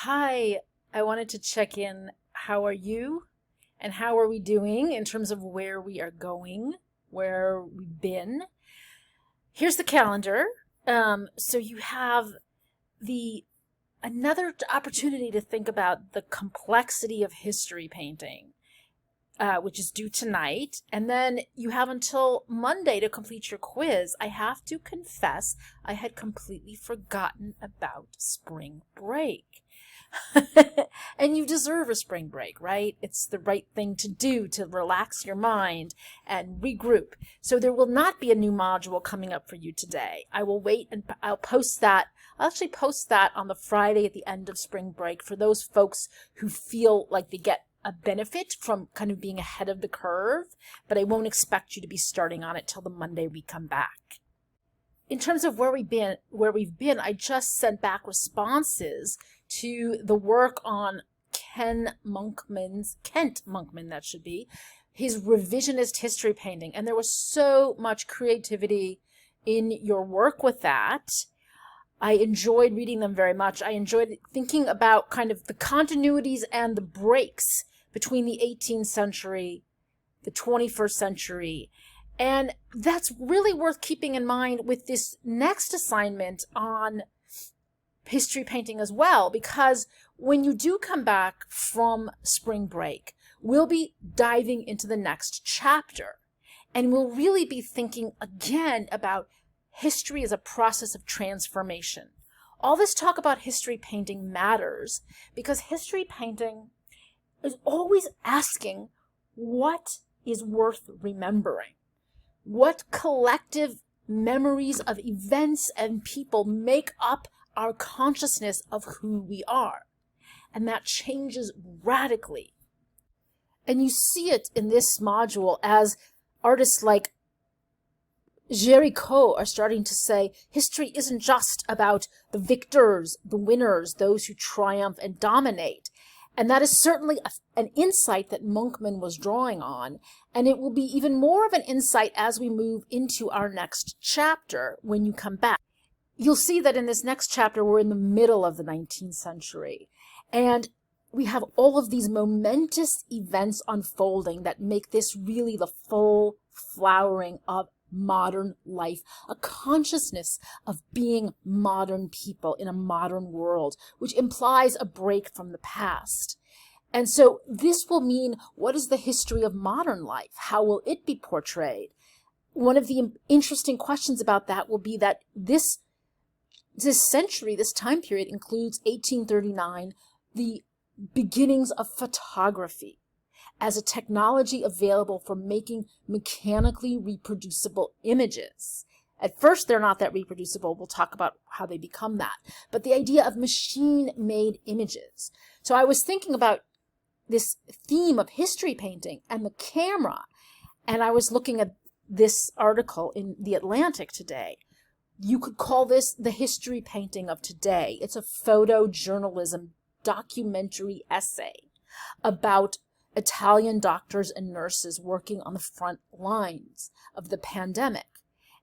Hi, I wanted to check in. How are you? And how are we doing in terms of where we are going, where we've been? Here's the calendar. So you have the another opportunity to think about the complexity of history painting, which is due tonight. And then you have until Monday to complete your quiz. I have to confess, I had completely forgotten about spring break. And you deserve a spring break, right? It's the right thing to do to relax your mind and regroup. So there will not be a new module coming up for you today. I will wait and I'll post that. I'll actually post that on the Friday at the end of spring break for those folks who feel like they get a benefit from kind of being ahead of the curve, but I won't expect you to be starting on it till the Monday we come back. In terms of where we've been, I just sent back responses to the work on Kent Monkman, that should be, his revisionist history painting. And there was so much creativity in your work with that. I enjoyed reading them very much. I enjoyed thinking about kind of the continuities and the breaks between the 18th century, the 21st century. And that's really worth keeping in mind with this next assignment on history painting as well, because when you do come back from spring break, we'll be diving into the next chapter, and we'll really be thinking again about history as a process of transformation. All this talk about history painting matters because history painting is always asking what is worth remembering. What collective memories of events and people make up our consciousness of who we are? And that changes radically. And you see it in this module as artists like Géricault are starting to say history isn't just about the victors, the winners, those who triumph and dominate. And that is certainly an insight that Monkman was drawing on. And it will be even more of an insight as we move into our next chapter when you come back. You'll see that in this next chapter, we're in the middle of the 19th century. And we have all of these momentous events unfolding that make this really the full flowering of modern life, a consciousness of being modern people in a modern world, which implies a break from the past. And so this will mean, what is the history of modern life? How will it be portrayed? One of the interesting questions about that will be that this century, this time period, includes 1839, the beginnings of photography as a technology available for making mechanically reproducible images. At first, they're not that reproducible. We'll talk about how they become that. But the idea of machine-made images. So I was thinking about this theme of history painting and the camera, and I was looking at this article in The Atlantic today. You could call this the history painting of today. It's a photojournalism documentary essay about Italian doctors and nurses working on the front lines of the pandemic.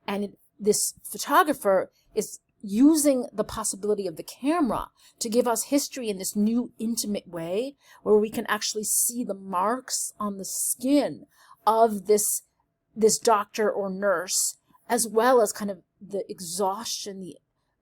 And this photographer is using the possibility of the camera to give us history in this new intimate way where we can actually see the marks on the skin of this doctor or nurse, as well as kind of the exhaustion,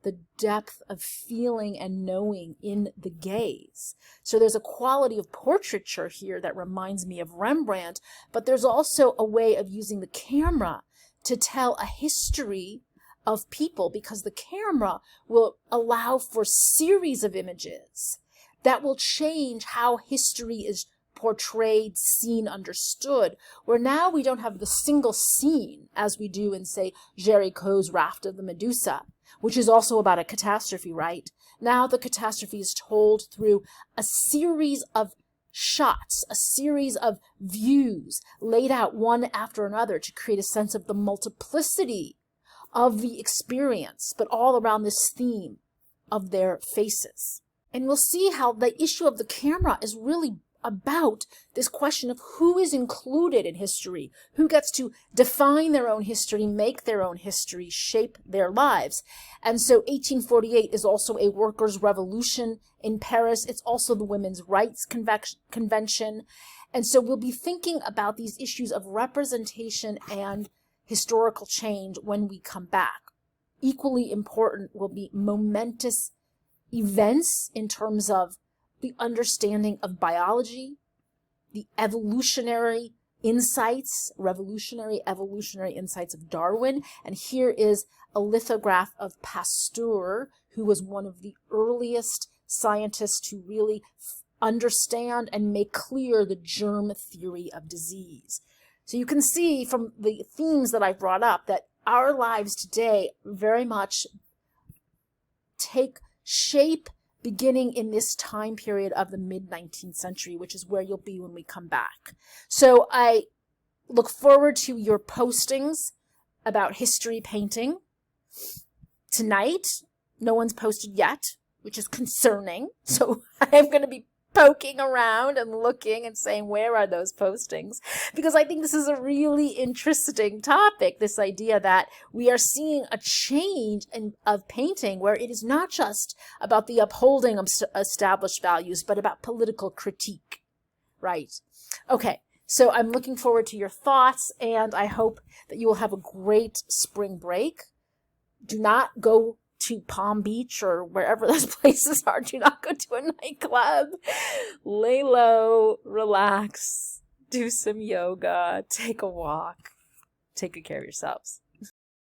the depth of feeling and knowing in the gaze. So there's a quality of portraiture here that reminds me of Rembrandt, but there's also a way of using the camera to tell a history of people, because the camera will allow for series of images that will change how history is portrayed, seen, understood, where now we don't have the single scene as we do in, say, Géricault's Raft of the Medusa, which is also about a catastrophe, right? Now the catastrophe is told through a series of shots, a series of views laid out one after another to create a sense of the multiplicity of the experience, but all around this theme of their faces. And we'll see how the issue of the camera is really about this question of who is included in history, who gets to define their own history, make their own history, shape their lives. And so 1848 is also a workers' revolution in Paris. It's also the Women's Rights Convention. And so we'll be thinking about these issues of representation and historical change when we come back. Equally important will be momentous events in terms of the understanding of biology, the evolutionary insights, revolutionary evolutionary insights of Darwin. And here is a lithograph of Pasteur, who was one of the earliest scientists to really understand and make clear the germ theory of disease. So you can see from the themes that I brought up that our lives today very much take shape beginning in this time period of the mid-19th century, which is where you'll be when we come back. So I look forward to your postings about history painting. Tonight, no one's posted yet, which is concerning. So I'm going to be poking around and looking and saying, where are those postings? Because I think this is a really interesting topic, this idea that we are seeing a change of painting where it is not just about the upholding of established values, but about political critique, right? Okay, so I'm looking forward to your thoughts, and I hope that you will have a great spring break. Do not go to Palm Beach or wherever those places are. Do not go to a nightclub. Lay low, relax, do some yoga, take a walk. Take good care of yourselves.